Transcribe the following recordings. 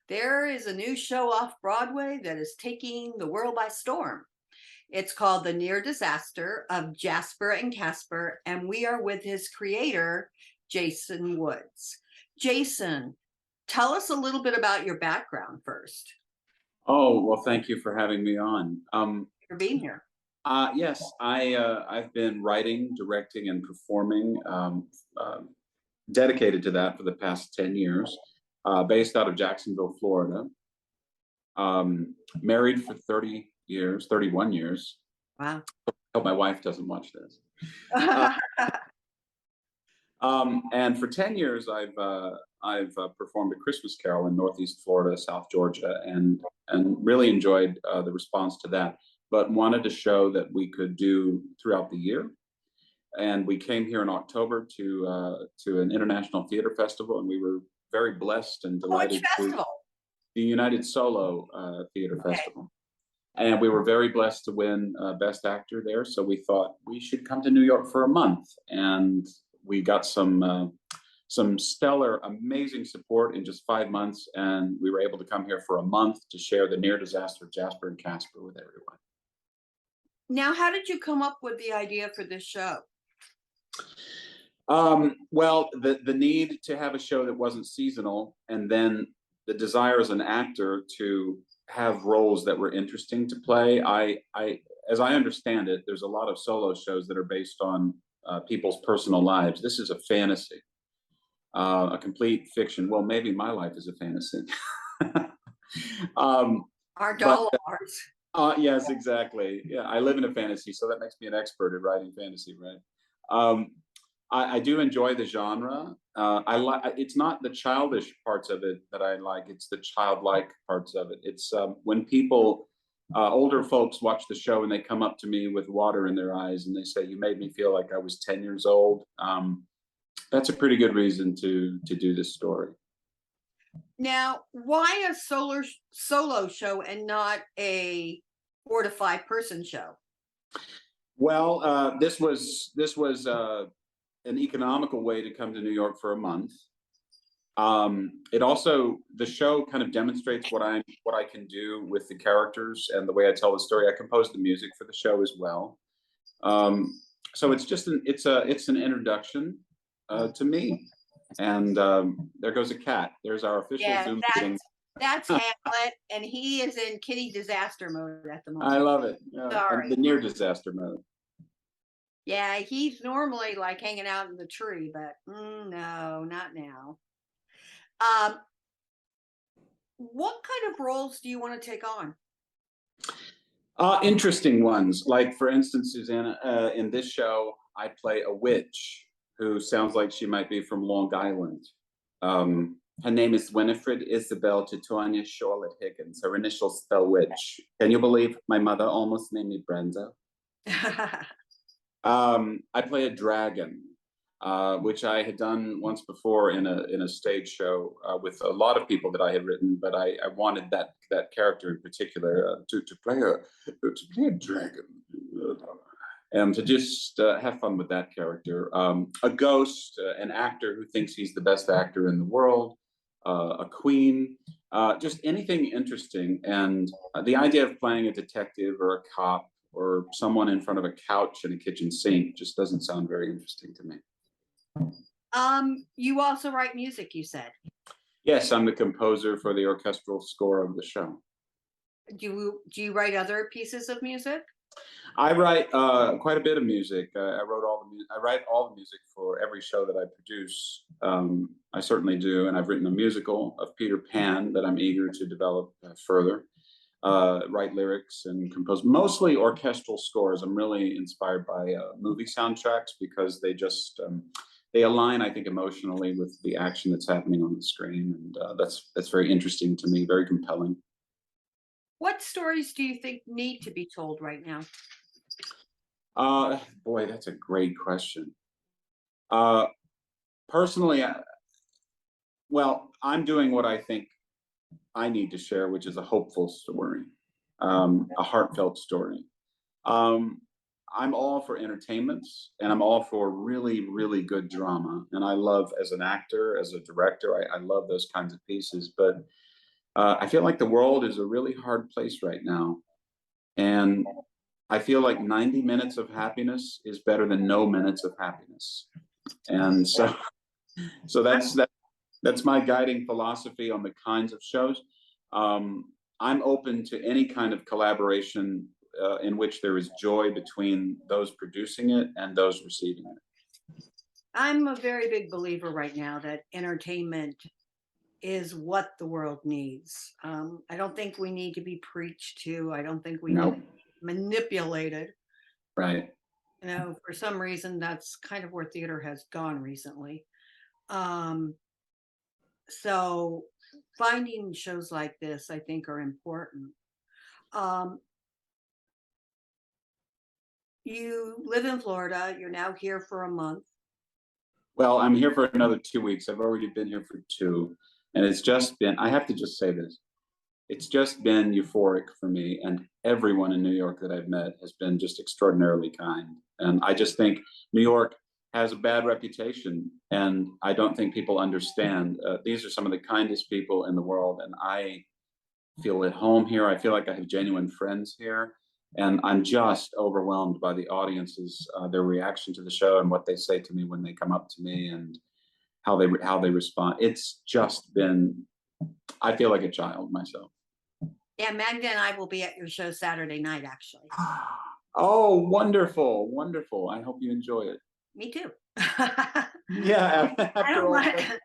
There is a new show off Broadway that is taking the world by storm. It's called The Near Disaster of Jasper and Casper, and we are with his creator, Jason Woods. Jason, tell us a little bit about your background first Oh, well, thank you for having me on. for being here. Yes, I've been writing, directing, and performing, dedicated to that for the past 10 years, based out of Jacksonville, Florida. Married for 30 years, 31 years. Wow. Hope my wife doesn't watch this. Uh, and for 10 years, I've performed a Christmas Carol in Northeast Florida, South Georgia, and really enjoyed the response to that. But wanted to show that we could do throughout the year. And we came here in October to an international theater festival, and we were very blessed and Which delighted to festival? the United Solo Theater Okay. Festival. And we were very blessed to win Best Actor there. So we thought we should come to New York for a month, and we got some stellar, amazing support in just 5 months, and we were able to come here for a month to share the near disaster of Jasper and Casper with everyone. Now, how did you come up with the idea for this show? Well, the need to have a show that wasn't seasonal, and then the desire as an actor to have roles that were interesting to play. As I understand it, there's a lot of solo shows that are based on people's personal lives. This is a fantasy, a complete fiction. Well, maybe my life is a fantasy. um, Our but doll ours. yes, exactly. Yeah, I live in a fantasy, so that makes me an expert at writing fantasy, right? Um, I do enjoy the genre. I like. It's not the childish parts of it that I like. It's the childlike parts of it. It's when people, older folks, watch the show and they come up to me with water in their eyes and they say, "You made me feel like I was 10 years old." That's a pretty good reason to do this story. Now, why a solo show and not a 4 to 5 person show? Well, this was an economical way to come to New York for a month. It also the show kind of demonstrates what I can do with the characters and the way I tell the story. I composed the music for the show as well. Um, so it's just it's an introduction to me. And there goes a cat. There's our official Yeah, Zoom meeting. that's Hamlet, and he is in kitty disaster mode at the I moment. love it. Yeah. And Sorry. the near disaster mode. Yeah, he's normally like hanging out in the tree, but no, not now. Um, what kind of roles do you want to take on? Interesting ones. Like, for instance, Susanna, in this show, I play a witch who sounds like she might be from Long Island. Her name is Winifred Isabel Titonia Charlotte Higgins. Her initials spell witch. Can you believe my mother almost named me Brenda? I play a dragon, which I had done once before in a stage show with a lot of people that I had written, but I wanted that character in particular to play a dragon. And to just have fun with that character. A ghost, an actor who thinks he's the best actor in the world, a queen, just anything interesting. And the idea of playing a detective or a cop or someone in front of a couch and a kitchen sink just doesn't sound very interesting to me. You also write music, you said. Yes, I'm the composer for the orchestral score of the show. Do you write other pieces of music? I write quite a bit of music. I write all the music for every show that I produce. I certainly do, and I've written a musical of Peter Pan that I'm eager to develop further. Write lyrics and compose mostly orchestral scores. I'm really inspired by movie soundtracks because they align, I think, emotionally with the action that's happening on the screen, and that's very interesting to me, very compelling. What stories do you think need to be told right now? Boy, that's a great question. Uh, Personally, well, I'm doing what I think I need to share, which is a hopeful story, a heartfelt story. Um, I'm all for entertainment, and I'm all for really, really good drama. And I love, as an actor, as a director, I love those kinds of pieces. But I feel like the world is a really hard place right now, and I feel like 90 minutes of happiness is better than no minutes of happiness. And so, so that's my guiding philosophy on the kinds of shows. Um, I'm open to any kind of collaboration in which there is joy between those producing it and those receiving it. I'm a very big believer right now that entertainment is what the world needs. I don't think we need to be preached to. I don't think we need No, to be manipulated. right. You know, for some reason, that's kind of where theater has gone recently. Um, so finding shows like this, I think, are important. Um, you live in Florida. You're now here for a month. Well, I'm here for another 2 weeks. I've already been here for two, and it's just been, I have to just say this, it's just been euphoric for me. And everyone in New York that I've met has been just extraordinarily kind. And I just think New York has a bad reputation, and I don't think people understand. These are some of the kindest people in the world, and I feel at home here. I feel like I have genuine friends here. And I'm just overwhelmed by the audiences, their reaction to the show, and what they say to me when they come up to me, and how they respond. It's just been. I feel like a child myself. Yeah, Magda and I will be at your show Saturday night, actually. Oh, wonderful, wonderful. I hope you enjoy it. Me too. Yeah, I after don't all like. that.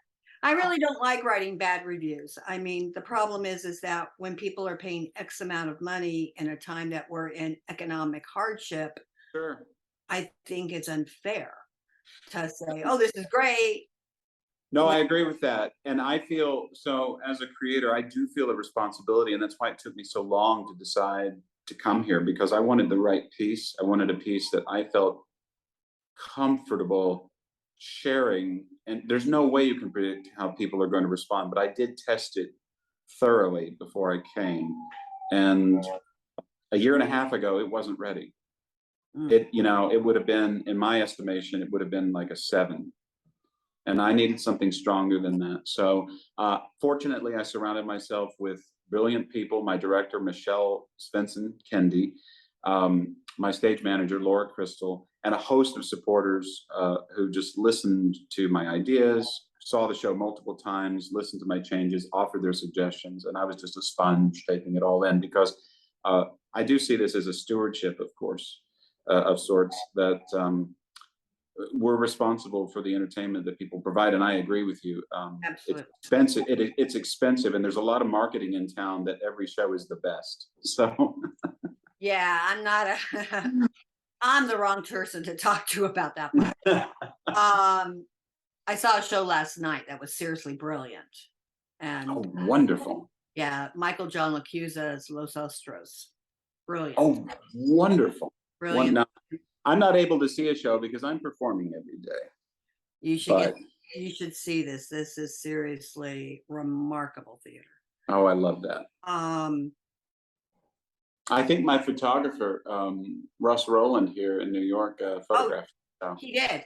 I really don't like writing bad reviews. I mean, the problem is that when people are paying X amount of money in a time that we're in economic hardship, Sure. I think it's unfair to say, "Oh, this is great." No, I agree with that. And I feel so as a creator, I do feel a responsibility. And that's why it took me so long to decide to come here, because I wanted the right piece. I wanted a piece that I felt comfortable sharing. And there's no way you can predict how people are going to respond, but I did test it thoroughly before I came. And a year and a half ago, it wasn't ready. Mm. It would have been, in my estimation, it would have been like a 7, and I needed something stronger than that. So, fortunately, I surrounded myself with brilliant people. My director, Michelle Svensson Kendi, my stage manager, Laura Crystal, and a host of supporters who just listened to my ideas, saw the show multiple times, listened to my changes, offered their suggestions, and I was just a sponge taking it all in, because I do see this as a stewardship, of course, of sorts, that we're responsible for the entertainment that people provide. And I agree with you. It's Absolutely. expensive. It's expensive, and there's a lot of marketing in town that every show is the best. So Yeah, I'm not a. I'm the wrong person to talk to about that. Um, I saw a show last night that was seriously brilliant, and oh, wonderful. yeah, Michael John Lacusa's Los Ostros, brilliant, Oh, wonderful. One, brilliant. now, I'm not able to see a show because I'm performing every day, You should but you should see this. This is seriously remarkable theater. oh, I love that. Um, I think my photographer, Russ Rowland here in New York, oh, photographed. So. he did.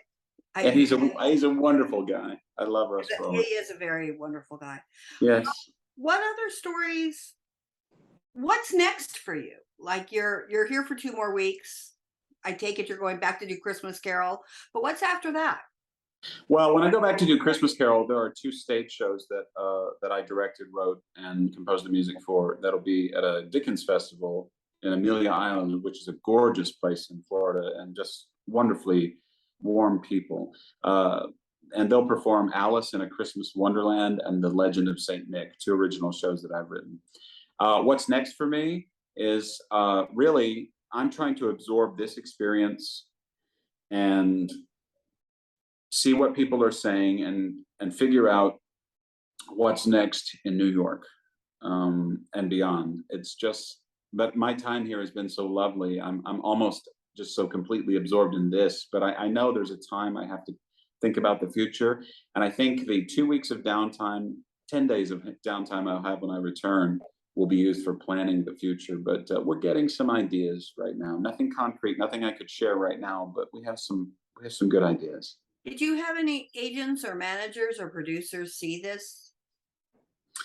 And he's a wonderful guy. I love Russ He Rowland. is a very wonderful guy. Yes. What other stories? What's next for you? Like you're here for 2 more weeks. I take it you're going back to do Christmas Carol, but what's after that? Well, when I go back to do Christmas Carol, there are two stage shows that I directed, wrote, and composed the music for. That'll be at a Dickens festival in Amelia Island, which is a gorgeous place in Florida, and just wonderfully warm people. And they'll perform Alice in a Christmas Wonderland and The Legend of Saint Nick, two original shows that I've written. What's next for me is really I'm trying to absorb this experience and see what people are saying, and figure out what's next in New York, and beyond. It's just, but my time here has been so lovely. I'm almost just so completely absorbed in this, but I know there's a time I have to think about the future. And I think the 2 weeks of downtime, 10 days of downtime I'll have when I return will be used for planning the future. But we're getting some ideas right now. Nothing concrete, nothing I could share right now, but we have some good ideas. Did you have any agents or managers or producers see this?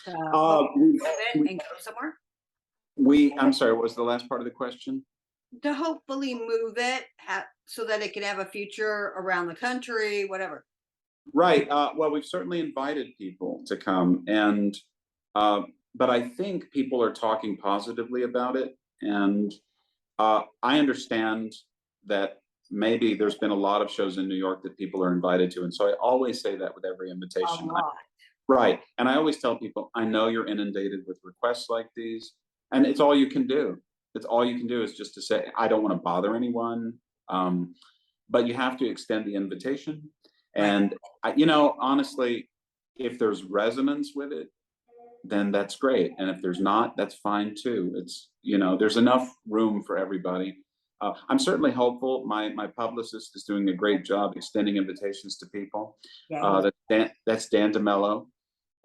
To Uh, hopefully move it we, and go somewhere? I'm sorry, what was the last part of the question? To hopefully move it so that it can have a future around the country, whatever. Right. Well, we've certainly invited people to come, and but I think people are talking positively about it, and I understand that maybe there's been a lot of shows in New York that people are invited to, and so I always say that with every A invitation. lot. Right, and I always tell people, I know you're inundated with requests like these, and it's all you can do. It's all you can do is just to say, I don't want to bother anyone. Um, but you have to extend the invitation. Right. And honestly, if there's resonance with it, then that's great. And if there's not, that's fine too. There's enough room for everybody. I'm certainly hopeful. My publicist is doing a great job extending invitations to people. Yeah. That's Dan DeMello.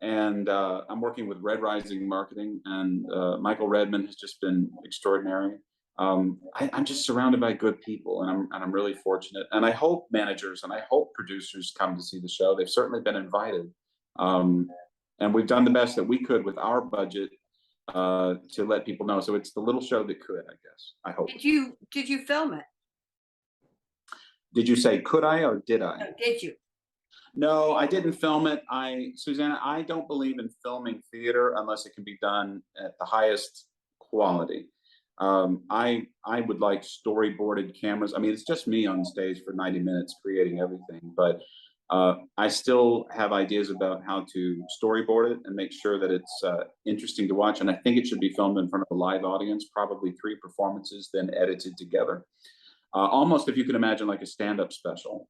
And I'm working with Red Rising Marketing, and Michael Redman has just been extraordinary. I'm just surrounded by good people, and I'm really fortunate. And I hope managers and I hope producers come to see the show. They've certainly been invited, and we've done the best that we could with our budget to let people know. So it's the little show that could, I guess. I hope. Did you film it? Did you say could I or did I? No, did you? No, I didn't film it. Susanna, I don't believe in filming theater unless it can be done at the highest quality. I would like storyboarded cameras. I mean, it's just me on stage for 90 minutes creating everything, but I still have ideas about how to storyboard it and make sure that it's interesting to watch. And I think it should be filmed in front of a live audience, probably 3 performances, then edited together. Almost, if you can imagine, like a stand-up special.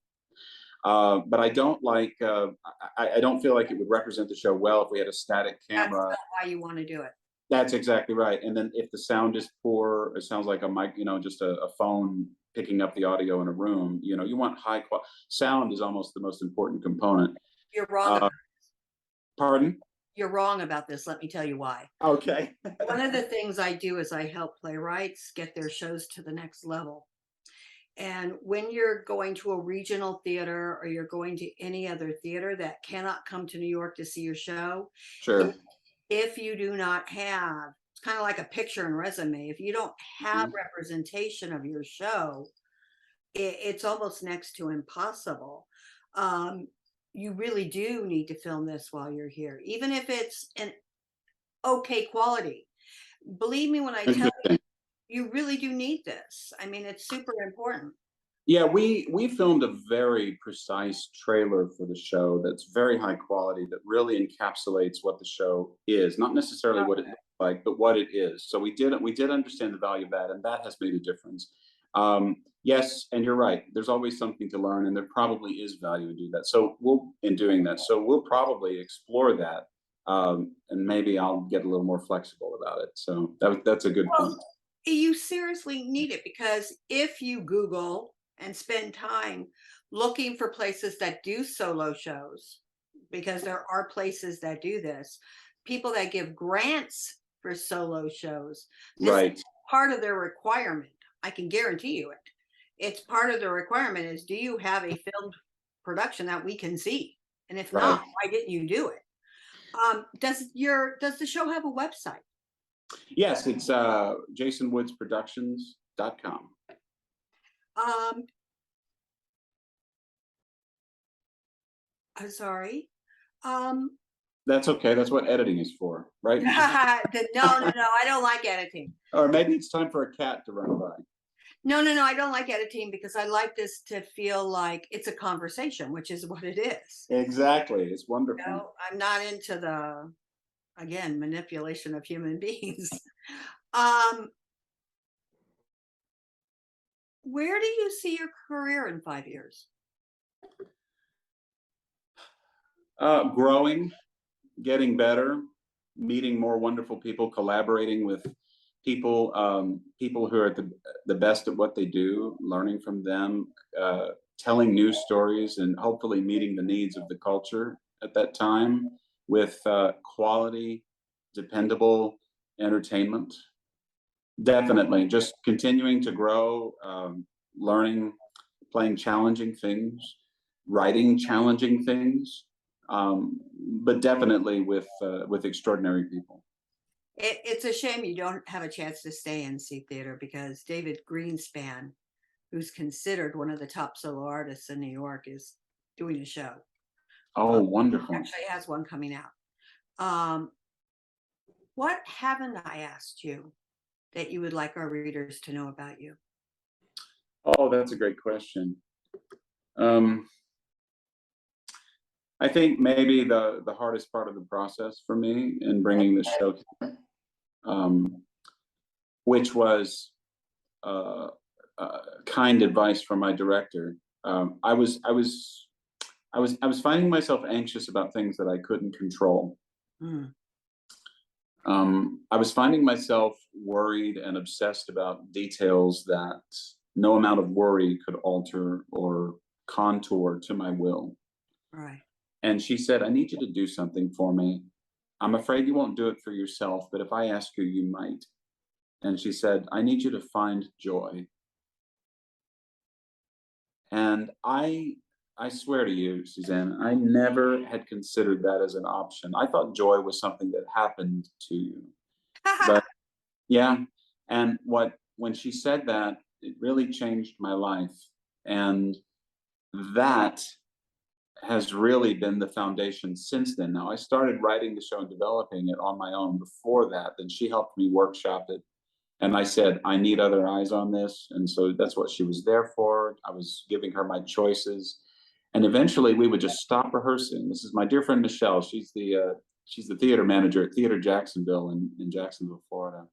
But I don't like. I don't feel like it would represent the show well if we had a static That's camera. not why you want to do it. That's exactly right. And then if the sound is poor, it sounds like a mic, just a phone picking up the audio in a room. You want high quality sound is almost the most important component. You're wrong. Pardon? You're wrong about this. Let me tell you why. Okay. One of the things I do is I help playwrights get their shows to the next level. And when you're going to a regional theater or you're going to any other theater that cannot come to New York to see your show, Sure. if you do not have, it's kind of like a picture and resume. If you don't have representation of your show, it's almost next to impossible. You really do need to film this while you're here, even if it's an okay quality. Believe me when I tell you, you really do need this. I mean, it's super important. Yeah, we filmed a very precise trailer for the show that's very high quality, that really encapsulates what the show is, not necessarily what it looks like, but what it is. So we did understand the value of that, and that has made a difference. Yes, and you're right. There's always something to learn, and there probably is value in doing that. So we'll probably explore that, and maybe I'll get a little more flexible about it. So that's a good point. You seriously need it, because if you Google and spend time looking for places that do solo shows, because there are places that do this, people that give grants for solo shows, Right. is part of their requirement. I can guarantee you it. It's part of the requirement is, do you have a filmed production that we can see? And if not, why didn't you do it? Does the show have a website? Yes, it's jasonwoodsproductions.com. I'm sorry. That's okay. That's what editing is for, right? No, I don't like editing. Or maybe it's time for a cat to run by. No, I don't like editing, because I like this to feel like it's a conversation, which is what it is. Exactly. It's wonderful. I'm not into the, again, manipulation of human beings. Where do you see your career in 5 years? Growing, getting better, meeting more wonderful people, collaborating with people who are the best at what they do, learning from them, telling new stories, and hopefully meeting the needs of the culture at that time with quality, dependable entertainment. Definitely, just continuing to grow, learning, playing challenging things, writing challenging things. but definitely with extraordinary people. It's a shame you don't have a chance to stay and see theater, because David Greenspan, who's considered one of the top solo artists in New York, is doing a show. Oh, wonderful. Actually has one coming out. What haven't I asked you that you would like our readers to know about you? Oh, that's a great question. I think maybe the hardest part of the process for me in bringing the show here, which was kind advice from my director. I was finding myself anxious about things that I couldn't control. Mm. I was finding myself worried and obsessed about details that no amount of worry could alter or contour to my will. Right. And she said, I need you to do something for me. I'm afraid you won't do it for yourself, but if I ask you, you might. And she said, I need you to find joy. And I swear to you, Suzanne, I never had considered that as an option. I thought joy was something that happened to you. But yeah, and when she said that, it really changed my life. And that has really been the foundation since then. Now, I started writing the show and developing it on my own before that. Then she helped me workshop it. And I said, I need other eyes on this. And so that's what she was there for. I was giving her my choices. And eventually we would just stop rehearsing. This is my dear friend, Michelle. She's the theater manager at Theater Jacksonville in Jacksonville, Florida.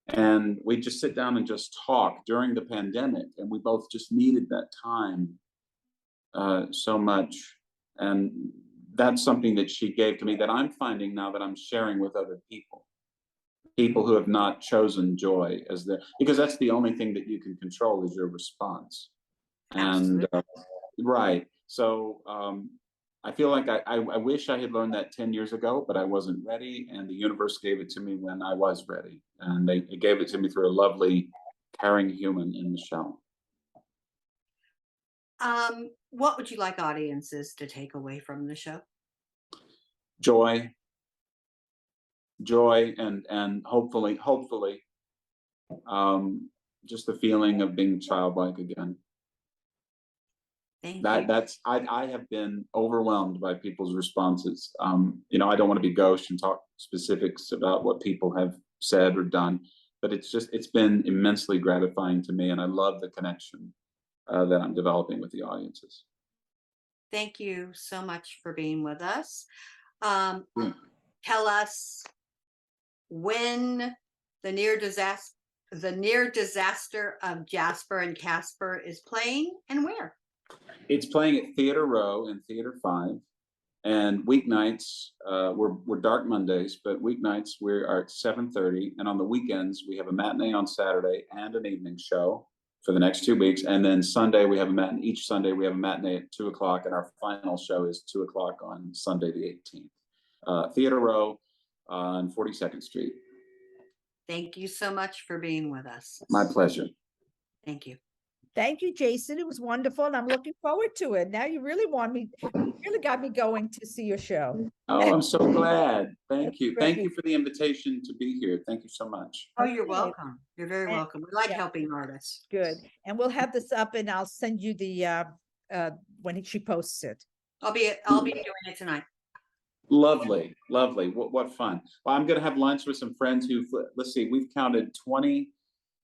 And we'd just sit down and just talk during the pandemic. And we both just needed that time so much. And that's something that she gave to me that I'm finding now that I'm sharing with other people who have not chosen joy as their, because that's the only thing that you can control is your response. And right. So I feel like I wish I had learned that 10 years ago, but I wasn't ready. And the universe gave it to me when I was ready. And they gave it to me through a lovely, caring human in Michelle. What would you like audiences to take away from the show? Joy, and hopefully, just the feeling of being childlike again. Thank you. I have been overwhelmed by people's responses. I don't want to be gauche and talk specifics about what people have said or done, but it's been immensely gratifying to me, and I love the connection that I'm developing with the audiences. Thank you so much for being with us. Yeah. Tell us when the near disaster of Jasper and Casper is playing and where. It's playing at Theater Row and Theater 5, and weeknights we're dark Mondays, but weeknights we are at 7:30, and on the weekends we have a matinee on Saturday and an evening show for the next 2 weeks, and then Sunday we have a matinee. Each Sunday we have a matinee at 2:00, and our final show is 2:00 on Sunday the 18th. Theater Row on 42nd Street. Thank you so much for being with us. My pleasure. Thank you. Thank you, Jason. It was wonderful, and I'm looking forward to it. Now you really got me going to see your show. Oh, I'm so glad. Thank That's you. great. Thank you for the invitation to be here. Thank you so much. Oh, you're Okay. welcome. You're very And- welcome. We like yeah. helping artists. Good. And we'll have this up, and I'll send you the when she posts it. I'll be doing it tonight. Lovely. What fun. Well, I'm going to have lunch with some friends let's see, we've counted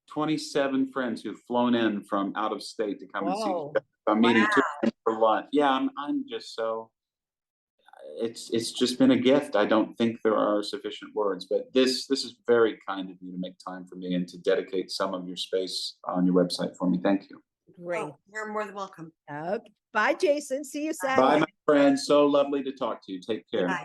27 friends who've flown in from out of state to come and see. Whoa. I'm meeting 2 of them for lunch. Yeah, I'm just so, it's just been a gift. I don't think there are sufficient words, but this is very kind of you to make time for me and to dedicate some of your space on your website for me. Thank you. Great. Oh, you're more than welcome. Okay. Bye, Jason. See you Saturday. Bye, my friend. So lovely to talk to you. Take care. Bye.